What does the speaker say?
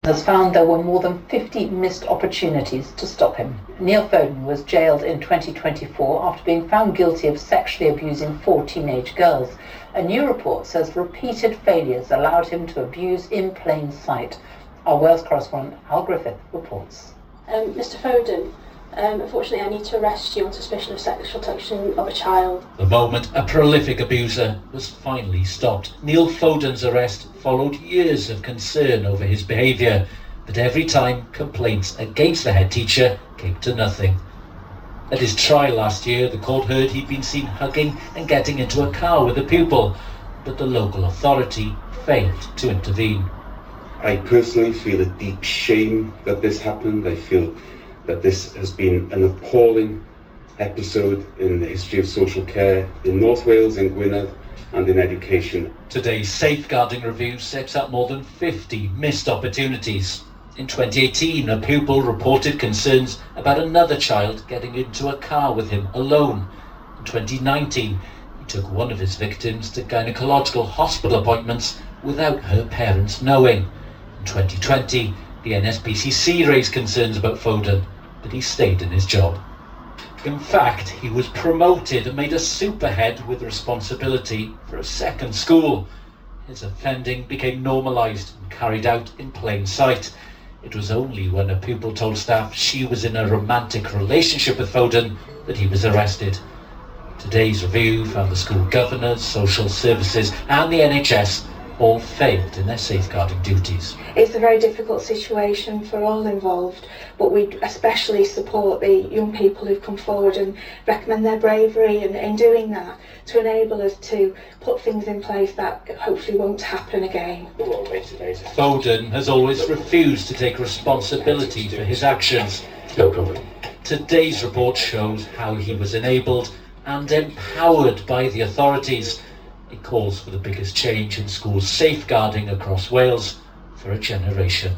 has found there were more than 50 missed opportunities to stop him. Neil Foden was jailed in 2024 after being found guilty of sexually abusing 4 teenage girls. A new report says repeated failures allowed him to abuse in plain sight. Our Wales correspondent Al Griffith reports. Mr Foden, unfortunately I need to arrest you on suspicion of sexual touching of a child. The moment a prolific abuser was finally stopped. Neil Foden's arrest followed years of concern over his behaviour, but every time complaints against the head teacher came to nothing. At his trial last year, the court heard he'd been seen hugging and getting into a car with a pupil, but the local authority failed to intervene. I personally feel a deep shame that this happened. I feel that this has been an appalling episode in the history of social care in North Wales, in Gwynedd and in education. Today's safeguarding review sets out more than 50 missed opportunities. In 2018, a pupil reported concerns about another child getting into a car with him alone. In 2019, he took one of his victims to gynecological hospital appointments without her parents knowing. In 2020, the NSPCC raised concerns about Foden, but he stayed in his job. In fact, he was promoted and made a superhead with responsibility for a second school. His offending became normalised and carried out in plain sight. It was only when a pupil told staff she was in a romantic relationship with Foden that he was arrested. Today's review found the school governors, social services and the NHS all failed in their safeguarding duties. It's a very difficult situation for all involved, but we especially support the young people who've come forward and recommend their bravery in doing that to enable us to put things in place that hopefully won't happen again. Foden has always refused to take responsibility for his actions. No problem. Today's report shows how he was enabled and empowered by the authorities. It calls for the biggest change in schools safeguarding across Wales for a generation.